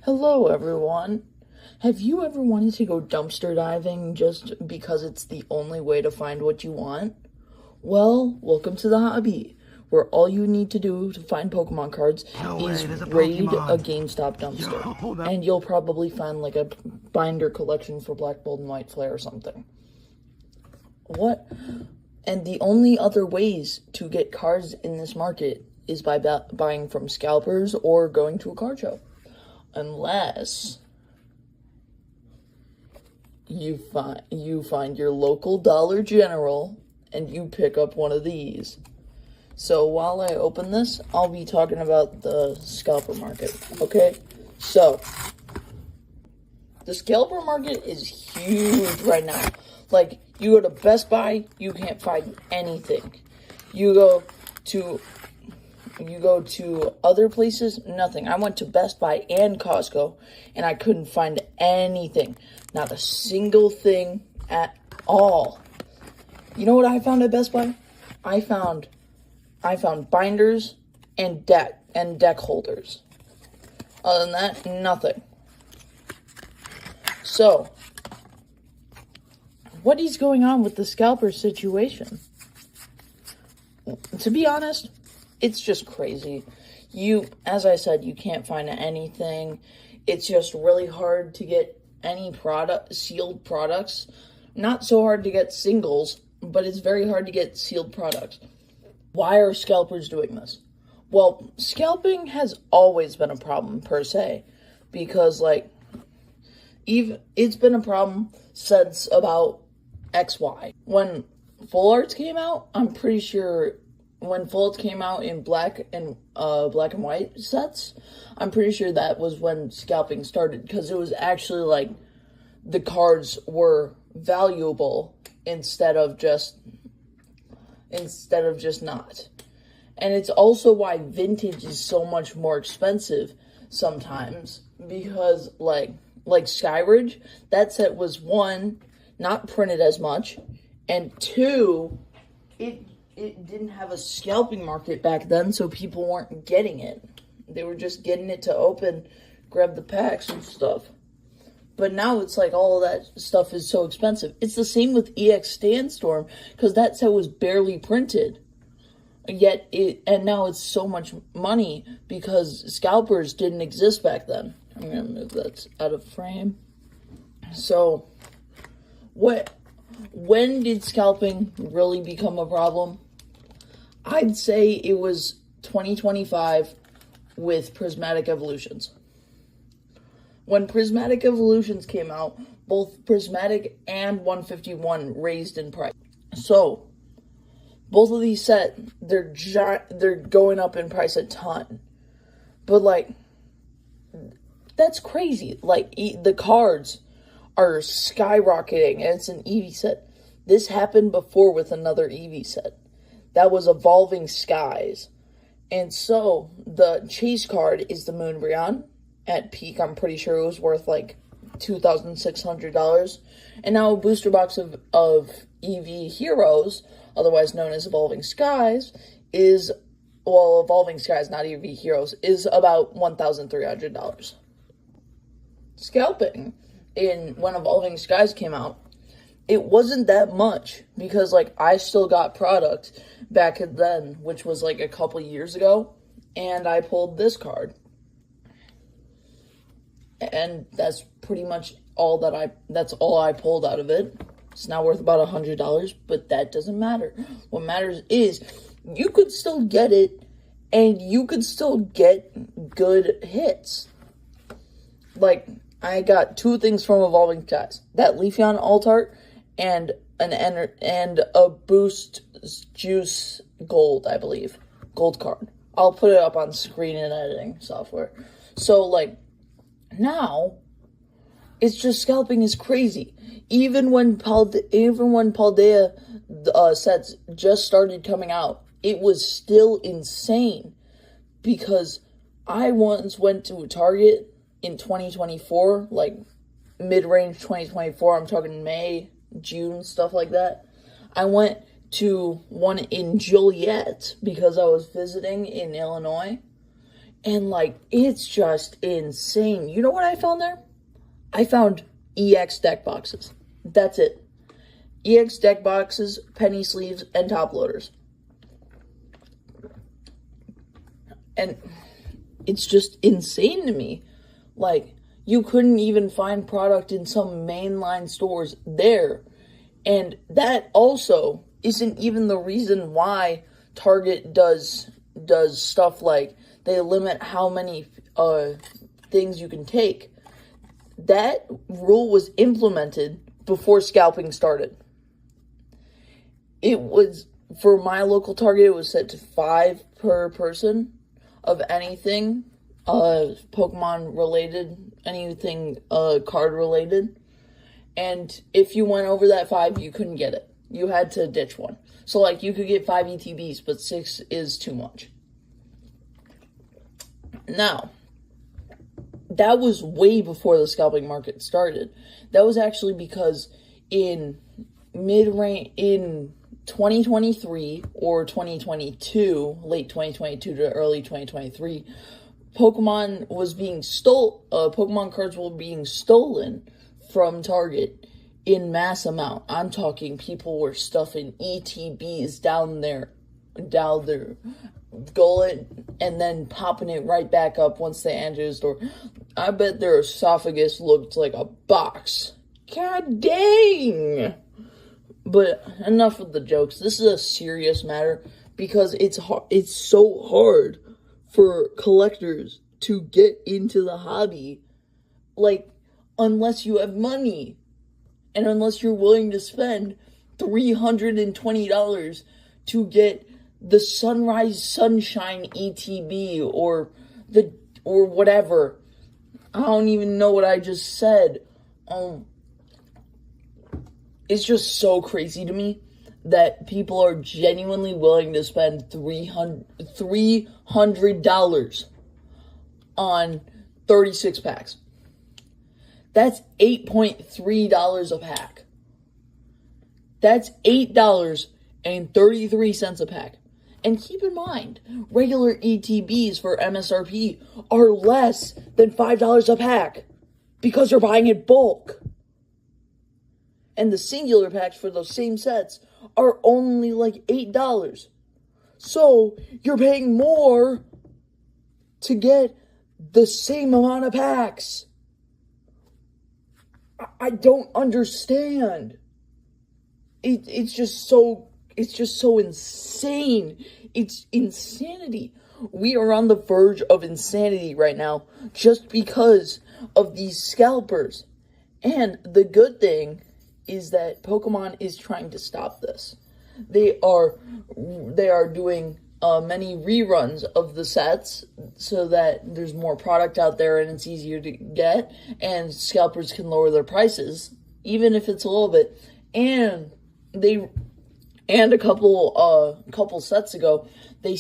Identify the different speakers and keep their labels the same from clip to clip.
Speaker 1: Hello, everyone. Have you ever wanted to go dumpster diving just because it's the only way to find what you want? Well, welcome to the hobby, where all you need to do to find Pokemon cards is raid a GameStop dumpster. And you'll probably find like a binder collection for Black Bolt and White Flare or something. What? And the only other ways to get cards in this market is by buying from scalpers or going to a card show. Unless you find your local Dollar General and you pick up one of these. So while I open this, I'll be talking about the scalper market, okay? So, the scalper market is huge right now. Like, you go to Best Buy, you can't find anything. You go to other places, nothing. I went to Best Buy and Costco, and I couldn't find anything. Not a single thing at all. You know what I found at Best Buy? I found binders and deck holders. Other than that, nothing. So, what is going on with the scalper situation? To be honest, it's just crazy. As I said, you can't find anything. It's just really hard to get any sealed products. Not so hard to get singles, but it's very hard to get sealed products. Why are scalpers doing this? Well, scalping has always been a problem per se, because it's been a problem since about XY. When Full Arts came out, I'm pretty sure when Full Arts came out in black and white sets, I'm pretty sure that was when scalping started, because it was actually like the cards were valuable instead of just not. And it's also why vintage is so much more expensive sometimes, because like Skyridge, that set was one, not printed as much, and two, it didn't have a scalping market back then, so people weren't getting it. They were just getting it to open, grab the packs and stuff. But now it's like all of that stuff is so expensive. It's the same with EX Sandstorm, because that set was barely printed. And now it's so much money because scalpers didn't exist back then. I'm going to move that out of frame. So, when did scalping really become a problem? I'd say it was 2025 with Prismatic Evolutions. When Prismatic Evolutions came out, both Prismatic and 151 raised in price. So, both of these sets, they're going up in price a ton. But, that's crazy. The cards are skyrocketing, and it's an Eevee set. This happened before with another Eevee set. That was Evolving Skies. And so, the chase card is the Moonbryon. At peak, I'm pretty sure it was worth $2,600. And now a booster box of Eevee Heroes, otherwise known as Evolving Skies, Evolving Skies, not Eevee Heroes, is about $1,300. Scalping, when Evolving Skies came out, it wasn't that much, because, I still got product back then, which was, a couple years ago, and I pulled this card. And that's pretty much that's all I pulled out of it. It's now worth about $100, but that doesn't matter. What matters is, you could still get it, and you could still get good hits. I got two things from Evolving Skies. That Leafeon Alt-Art and a Boost Juice Gold, I believe. Gold card. I'll put it up on screen in editing software. So, now, it's just scalping is crazy. Even when Paldea sets just started coming out, it was still insane. Because I once went to a Target in 2024, mid-range 2024, I'm talking May, June, stuff like that. I went to one in Joliet because I was visiting in Illinois. And like, it's just insane. You know what I found there? I found EX deck boxes. That's it. EX deck boxes, penny sleeves, and top loaders. And it's just insane to me. Like, you couldn't even find product in some mainline stores there. And that also isn't even the reason why Target does stuff like they limit how many things you can take. That rule was implemented before scalping started. It was, for my local Target, it was set to 5 per person of anything Pokemon related, anything card related. And if you went over that 5, you couldn't get it. You had to ditch one. So like, you could get 5 ETBs, but 6 is too much. Now, that was way before the scalping market started. That was actually because in mid-range, in 2023 or 2022, late 2022 to early 2023, Pokemon cards were being stolen from Target in mass amount. I'm talking people were stuffing ETBs down their gullet and then popping it right back up once they entered the store. I bet their esophagus looked like a box. God dang! But enough of the jokes. This is a serious matter because it's so hard for collectors to get into the hobby. Like, unless you have money. And unless you're willing to spend $320 to get the Sunrise Sunshine ETB or whatever. I don't even know what I just said. It's just so crazy to me that people are genuinely willing to spend $300 on 36 packs. That's $8.3 a pack. That's $8.33 a pack. And keep in mind, regular ETBs for MSRP are less than $5 a pack because you're buying in bulk. And the singular packs for those same sets are only like $8. So you're paying more to get the same amount of packs. I don't understand. It's just so insane. It's insanity. We are on the verge of insanity right now just because of these scalpers. And the good thing is that Pokemon is trying to stop this. They are doing many reruns of the sets so that there's more product out there and it's easier to get, and scalpers can lower their prices, even if it's a little bit. And a couple sets ago, they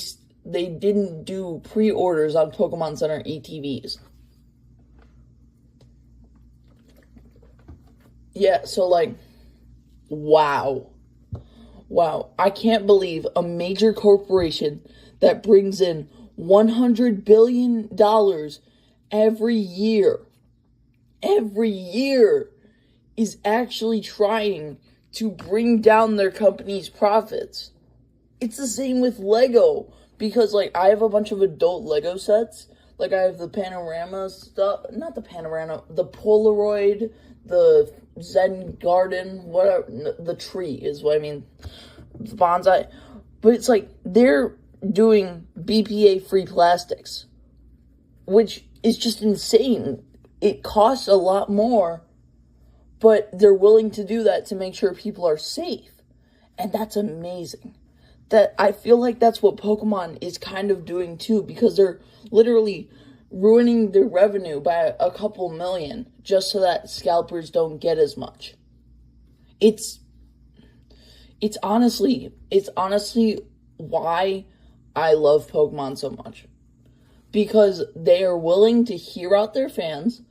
Speaker 1: didn't do pre-orders on Pokemon Center ATVs. Yeah, so like, wow, I can't believe a major corporation that brings in $100 billion every year is actually trying to bring down their company's profits. It's the same with Lego, because like, I have a bunch of adult Lego sets. Like, I have the panorama stuff, not the panorama, the Polaroid, the Zen Garden, whatever, the tree is what I mean, the bonsai. But it's like, they're doing BPA-free plastics, which is just insane. It costs a lot more, but they're willing to do that to make sure people are safe. And that's amazing. That I feel like that's what Pokemon is kind of doing too, because they're literally ruining their revenue by a couple million just so that scalpers don't get as much. It's honestly why I love Pokemon so much. Because they are willing to hear out their fans,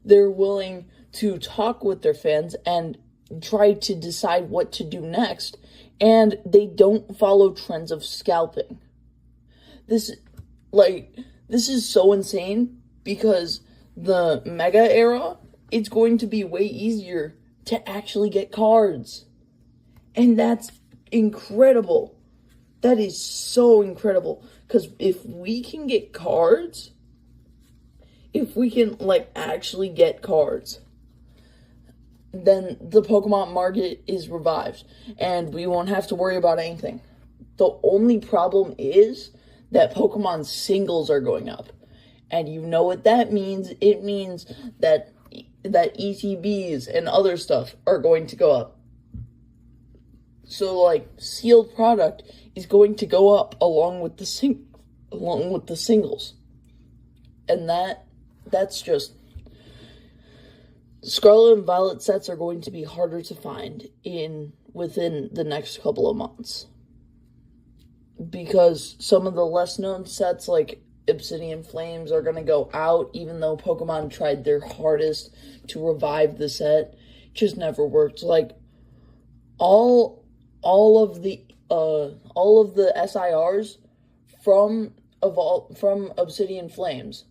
Speaker 1: they're willing to talk with their fans and try to decide what to do next, and they don't follow trends of scalping. This is so insane because the Mega era, it's going to be way easier to actually get cards. And that's incredible. That is so incredible. Because if we can get cards, if we can, like, actually get cards, then the Pokemon market is revived. And we won't have to worry about anything. The only problem is that Pokemon singles are going up. And you know what that means? It means that ETBs and other stuff are going to go up. So, like, sealed product is going to go up along with the singles. And that's just... Scarlet and Violet sets are going to be harder to find within the next couple of months. Because some of the less known sets, like Obsidian Flames, are going to go out, even though Pokemon tried their hardest to revive the set. It just never worked. Like, all of the SIRs from Obsidian Flames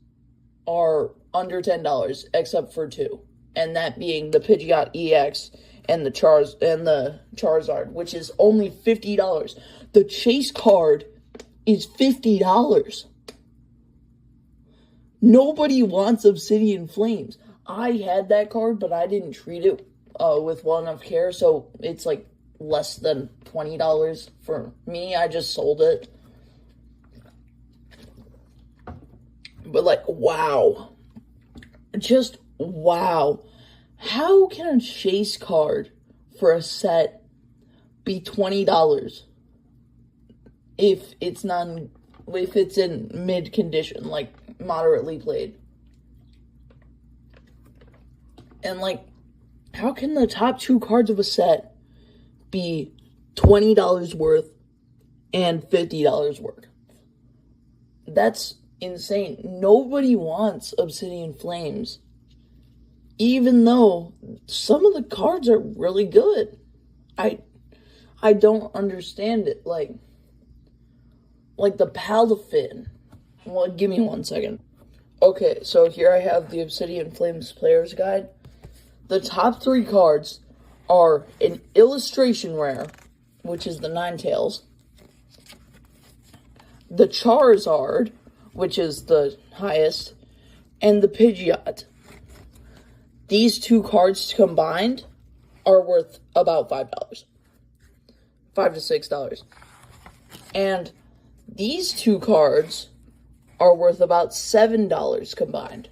Speaker 1: are under $10, except for two, and that being the Pidgeot EX and the Charizard, which is only $50. The Chase card is $50. Nobody wants Obsidian Flames. I had that card, but I didn't treat it with well enough care, so it's like less than $20 for me. I just sold it. But, like, wow. Just wow. How can a Chase card for a set be $20 if it's in mid condition, like moderately played? And, like, how can the top two cards of a set be $20 worth and $50 worth? That's insane. Nobody wants Obsidian Flames, even though some of the cards are really good. I don't understand it. Like the Palafin. Well, give me 1 second. Okay, so here I have the Obsidian Flames Player's Guide. The top 3 cards are an Illustration Rare, which is the Ninetales, the Charizard, which is the highest, and the Pidgeot. These 2 cards combined are worth about $5. $5 to $6. And these 2 cards are worth about $7 combined.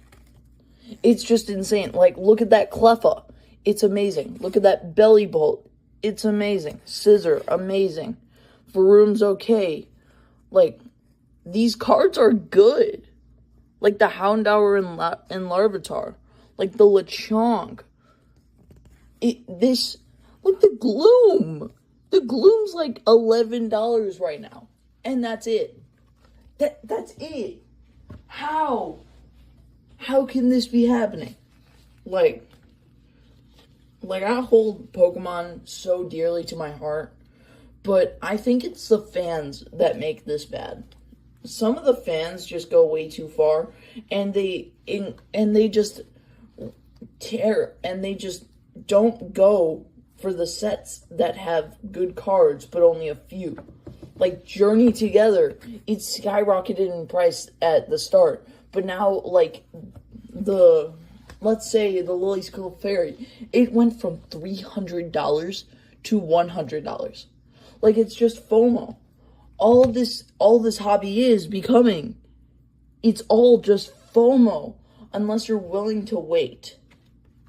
Speaker 1: It's just insane. Like, look at that Cleffa. It's amazing. Look at that Belly Bolt. It's amazing. Scissor, amazing. Varoom's okay. Like, these cards are good. Like the Houndour and Larvitar. Like the Lechonk. Look, the Gloom. The Gloom's like $11 right now. And that's it. That's it. How? How can this be happening? Like I hold Pokemon so dearly to my heart, but I think it's the fans that make this bad. Some of the fans just go way too far, and they just tear, and they just don't go for the sets that have good cards, but only a few. Like Journey Together, it skyrocketed in price at the start, but now, like, let's say the Lily School Fairy, it went from $300 to $100. Like, it's just FOMO. All this hobby is becoming, it's all just FOMO, unless you're willing to wait.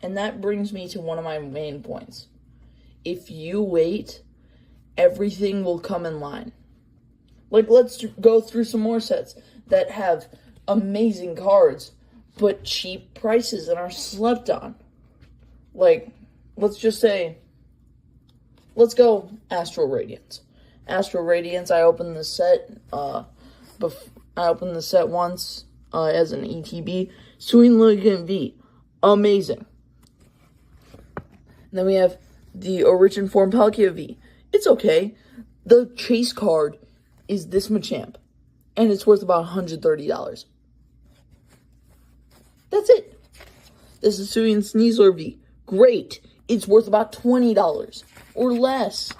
Speaker 1: And that brings me to one of my main points. If you wait, everything will come in line. Like, let's go through some more sets that have amazing cards, but cheap prices and are slept on. Like, let's just say, let's go Astral Radiance. Astral Radiance, I opened the set, once, as an ETB. Suicune V, amazing. And then we have the Origin Form Palkia V. It's okay. The Chase card is this Machamp, and it's worth about $130. That's it. This is Hisuian Sneasler V. Great. It's worth about $20 or less.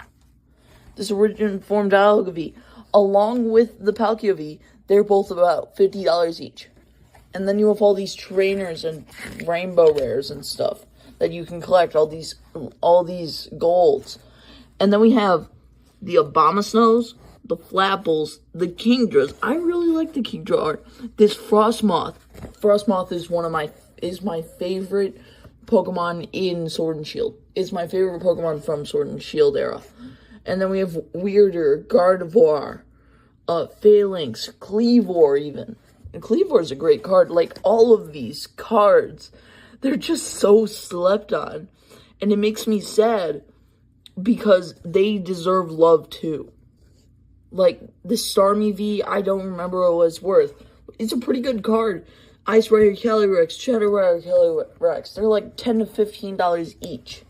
Speaker 1: This Origin Form Dialga V, along with the Palkia V, they're both about $50 each. And then you have all these trainers and rainbow rares and stuff that you can collect, all these golds. And then we have the Abomasnows, the Flapples, the Kingdras. I really like the Kingdra art. This Frostmoth. Frostmoth is my favorite Pokemon in Sword and Shield. It's my favorite Pokemon from Sword and Shield era. And then we have Weirder, Gardevoir, Phalanx, Cleavor even. And Cleavor is a great card. Like, all of these cards, they're just so slept on. And it makes me sad because they deserve love too. Like, the Starmie V, I don't remember what it was worth. It's a pretty good card. Ice Rider Calyrex, Shadow Rider Calyrex, they're like $10 to $15 each.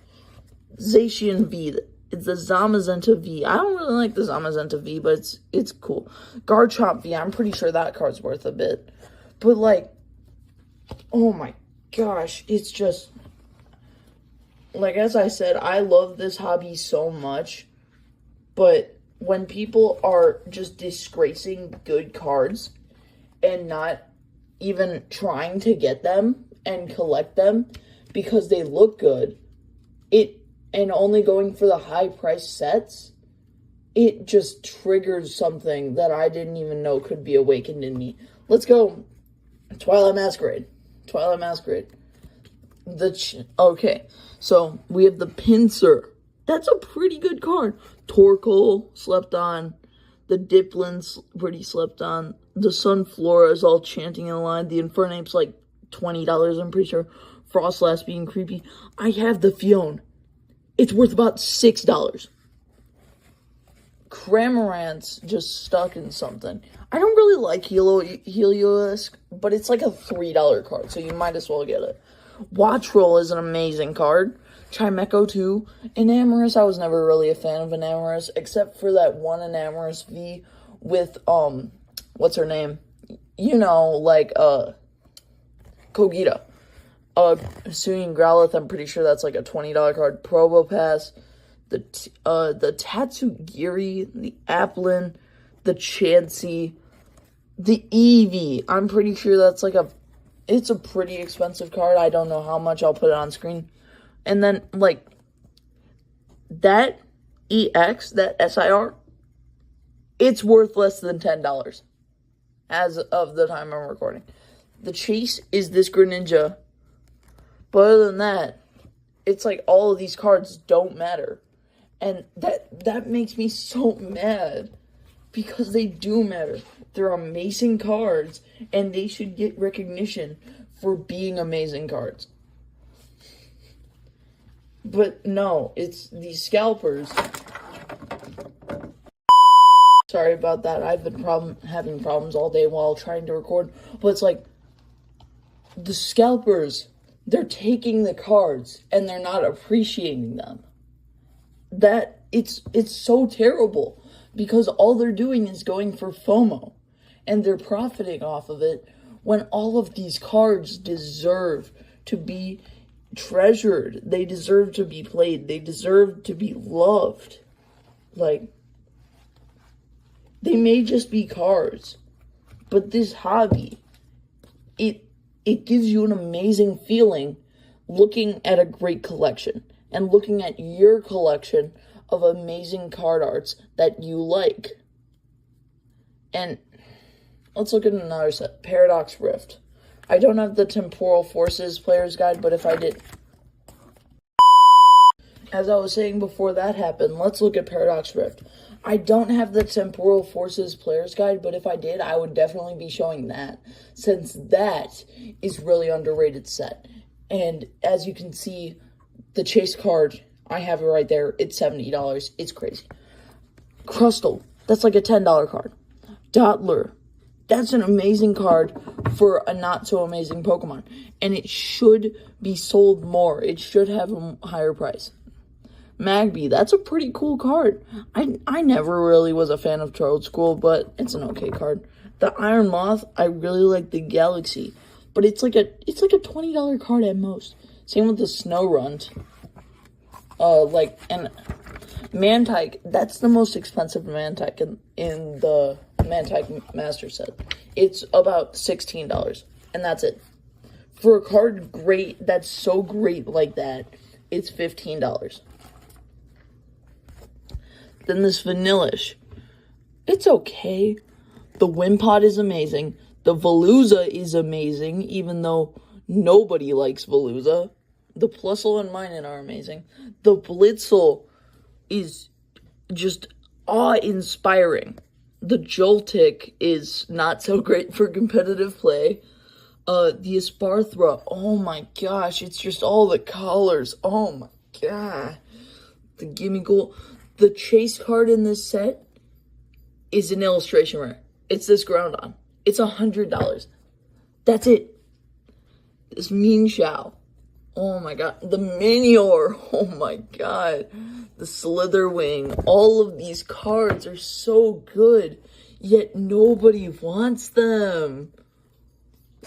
Speaker 1: Zacian V, it's the Zamazenta V. I don't really like the Zamazenta V, but it's cool. Garchomp V, I'm pretty sure that card's worth a bit. But, like, oh my gosh, it's just, like, as I said, I love this hobby so much, but when people are just disgracing good cards and not even trying to get them and collect them because they look good, and only going for the high price sets, it just triggers something that I didn't even know could be awakened in me. Let's go. Twilight Masquerade. Twilight Masquerade. Okay, so we have the Pinsir. That's a pretty good card. Torkoal, slept on. The Diplin's pretty slept on. The Sunflora is all chanting in a line. The Infernape's like $20, I'm pretty sure. Frostlass being creepy. I have the Fion. It's worth about $6. Cramorant's just stuck in something. I don't really like Heliolisk, but it's like a $3 card, so you might as well get it. Watchroll is an amazing card. Chimecho too. Enamorus, I was never really a fan of Enamorus, except for that one Enamorus V with, what's her name? You know, like, Kogita. Hisuian Growlithe, I'm pretty sure that's like a $20 card. Probopass, the Tatsugiri, the Applin, the Chansey, the Eevee. I'm pretty sure that's like it's a pretty expensive card. I don't know how much. I'll put it on screen. And then, like, that EX, that SIR, it's worth less than $10 as of the time I'm recording. The Chase is this Greninja. But other than that, it's like all of these cards don't matter. And that makes me so mad. Because they do matter. They're amazing cards. And they should get recognition for being amazing cards. But no, it's these scalpers. Sorry about that. I've been having problems all day while trying to record. But it's like, the scalpers, they're taking the cards and they're not appreciating them. It's so terrible because all they're doing is going for FOMO and they're profiting off of it when all of these cards deserve to be treasured. They deserve to be played. They deserve to be loved. Like, they may just be cards, but this hobby, it gives you an amazing feeling looking at a great collection and looking at your collection of amazing card arts that you like. And let's look at another set. Paradox Rift. I don't have the Temporal Forces Player's Guide, but if I did... As I was saying before that happened, let's look at Paradox Rift. I don't have the Temporal Forces Player's Guide, but if I did, I would definitely be showing that, since that is really underrated set. And as you can see, the Chase card, I have it right there. It's $70. It's crazy. Crustle, that's like a $10 card. Dottler, that's an amazing card for a not-so-amazing Pokemon. And it should be sold more. It should have a higher price. Magby, that's a pretty cool card. I never really was a fan of Charles School, but it's an okay card. The Iron Moth, I really like the Galaxy. but it's like a $20 card at most. Same with the snow runs. And Mantike, that's the most expensive Mantike in the Mantike Master Set. It's about $16, and that's it. For a card that's so great like that, it's $15. Then this Vanillish, it's okay. The Wimpod is amazing. The Veluza is amazing, even though nobody likes Veluza. The Plusle and Minun are amazing. The Blitzel is just awe-inspiring. The Joltik is not so great for competitive play. The Esparthra, oh my gosh, it's just all the colors. Oh my god. The Gimme Gold. The Chase card in this set is an illustration rare. It's this Groudon. It's $100. That's it. This Mean Shao. Oh my god. The Minior. Oh my god. The Slitherwing. All of these cards are so good, yet nobody wants them.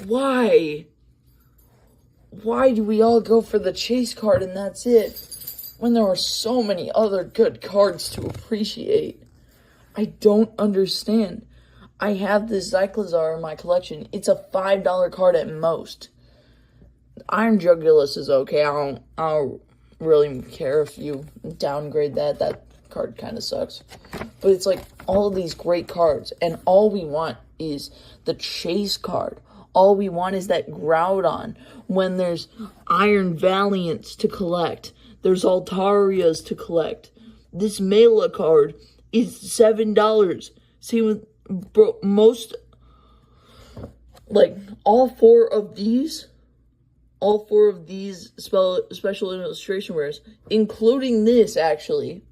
Speaker 1: Why? Why do we all go for the Chase card and that's it, when there are so many other good cards to appreciate? I don't understand. I have this Zyklazar in my collection. It's a $5 card at most. Iron Jugulus is okay. I don't really care if you downgrade that. That card kind of sucks. But it's like all of these great cards, and all we want is the Chase card. All we want is that Groudon. When there's Iron Valiants to collect, there's Altarias to collect. This Mela card is $7. See, with most, like, all four of these special illustration rares, including this, actually,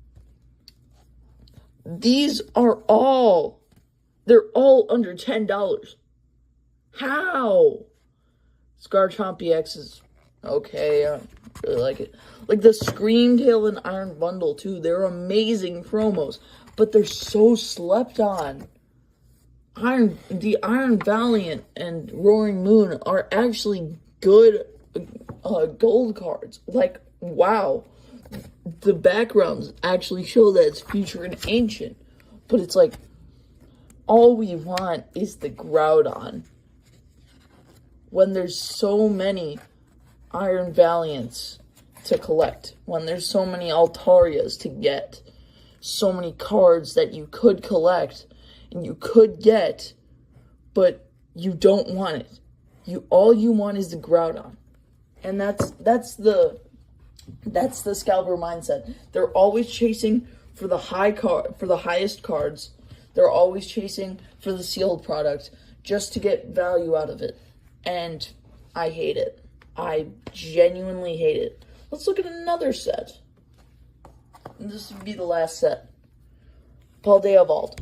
Speaker 1: they're all under $10. How? Scarchomp EX is okay. I don't really like it. Like the Screamtail and Iron Bundle, too. They're amazing promos, but they're so slept on. The Iron Valiant and Roaring Moon are actually good gold cards. Like, wow. The backgrounds actually show that it's future and ancient. But it's like, all we want is the Groudon. When there's so many Iron Valiants to collect, when there's so many Altarias to get, so many cards that you could collect and you could get, but you don't want it. All you want is the Groudon. And that's the scalper mindset. They're always chasing for the highest cards. They're always chasing for the sealed product just to get value out of it. And I hate it. I genuinely hate it. Let's look at another set. And this would be the last set. Paldea Vault.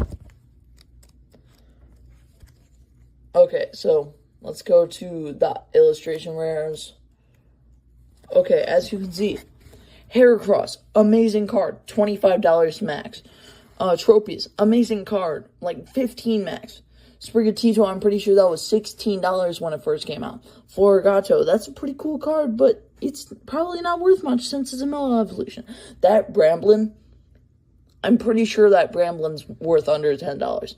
Speaker 1: Okay, so let's go to the illustration rares. Okay, as you can see, Heracross, amazing card, $25 max. Tropius, amazing card, like $15 max. Sprigatito, I'm pretty sure that was $16 when it first came out. Florigato, that's a pretty cool card, but it's probably not worth much since it's a Mellow Evolution. That Bramblin, I'm pretty sure that Bramblin's worth under $10.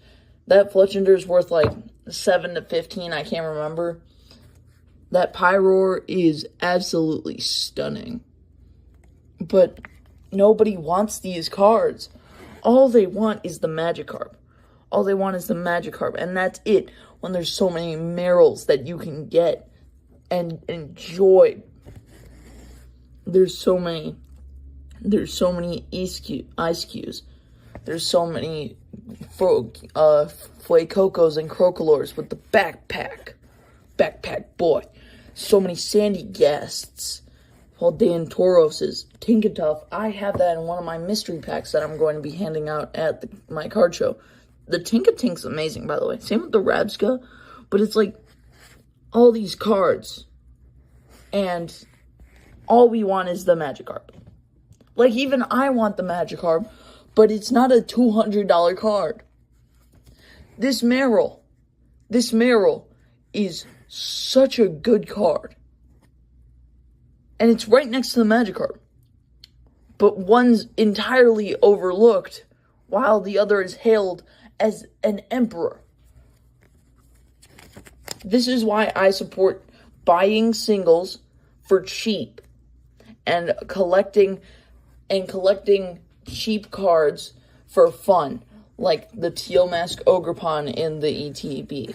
Speaker 1: That Fletchender's worth like $7 to $15, I can't remember. That Pyroar is absolutely stunning. But nobody wants these cards. All they want is the Magikarp. All they want is the Magikarp, and that's it. When there's so many Merrills that you can get and enjoy. There's so many Ice Cues. There's so many Fuecocos and Crocolores with the backpack boy. So many Sandy Guests. Paldean Tauroses. Tinkertuff. I have that in one of my mystery packs that I'm going to be handing out at my card show. The Tinkatink's amazing, by the way. Same with the Rabska. But it's like all these cards. And all we want is the Magikarp. Like, even I want the Magikarp. But it's not a $200 card. This Marill is such a good card. And it's right next to the Magic card. But one's entirely overlooked, while the other is hailed as an emperor. This is why I support buying singles for cheap and collecting cheap cards for fun, like the Teal Mask Ogrepon in the ETB,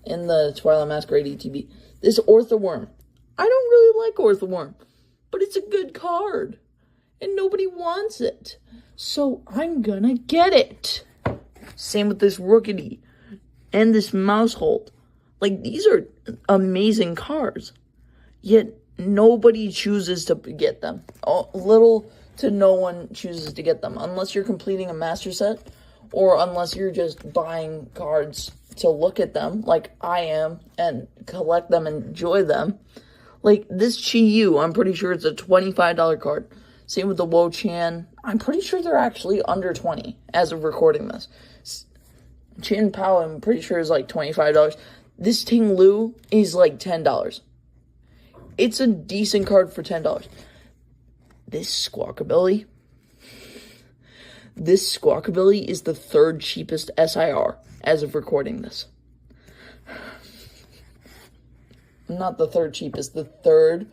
Speaker 1: in the Twilight Masquerade ETB. This Orthoworm, I don't really like Orthoworm, but it's a good card, and nobody wants it, so I'm gonna get it. Same with this Rookity and this Mousehold. Like, these are amazing cards, yet nobody chooses to get them. Little to no one chooses to get them, unless you're completing a master set, or unless you're just buying cards to look at them, like I am, and collect them and enjoy them. Like, this Chi-Yu, I'm pretty sure it's a $25 card. Same with the Wo-Chan. I'm pretty sure they're actually under 20 as of recording this. Chin Pao, I'm pretty sure, is like $25. This Ting Lu is like $10. It's a decent card for $10. This Squawkabilly is the third cheapest SIR as of recording this. Not the third cheapest, the third.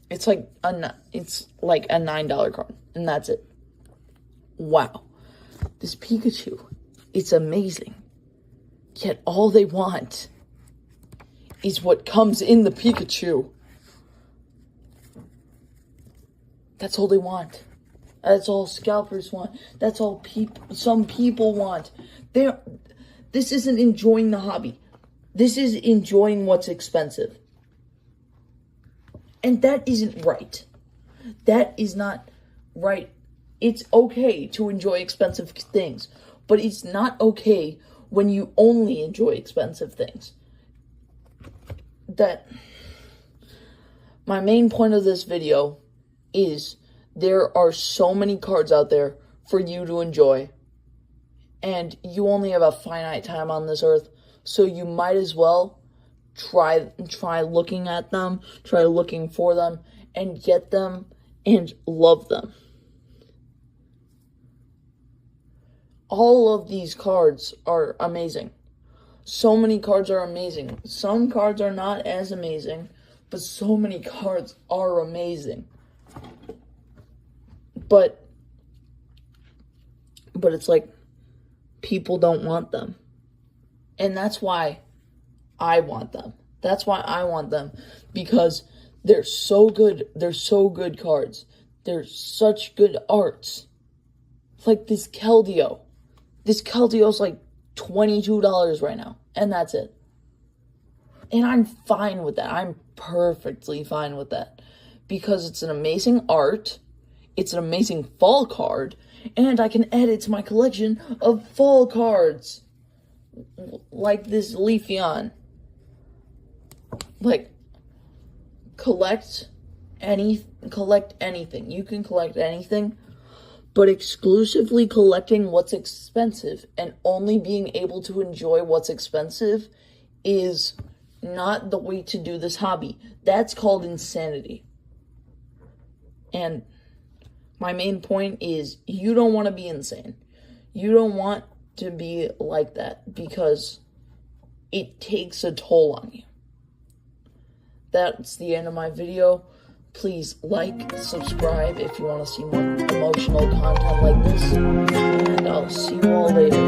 Speaker 1: It's like a $9 card, and that's it. Wow, this Pikachu, it's amazing. Yet all they want is what comes in the Pikachu. That's all they want. That's all scalpers want. That's all some people want. This isn't enjoying the hobby. This is enjoying what's expensive. And that isn't right. That is not right. It's okay to enjoy expensive things, but it's not okay when you only enjoy expensive things. My main point of this video is there are so many cards out there for you to enjoy, and you only have a finite time on this earth, so you might as well try looking at them, try looking for them, and get them, and love them. All of these cards are amazing. So many cards are amazing. Some cards are not as amazing, but so many cards are amazing. But it's like, people don't want them. And that's why I want them. That's why I want them. Because they're so good. They're so good cards. They're such good arts. Like this Keldeo. This Keldeo's like $22 right now. And that's it. And I'm fine with that. I'm perfectly fine with that. Because it's an amazing art. It's an amazing fall card. And I can add it to my collection of fall cards. Like this Leafeon. Like, collect anything. You can collect anything. But exclusively collecting what's expensive and only being able to enjoy what's expensive is not the way to do this hobby. That's called insanity. And my main point is, you don't want to be insane. You don't want to be like that, because it takes a toll on you. That's the end of my video. Please like, subscribe if you want to see more emotional content like this. And I'll see you all later.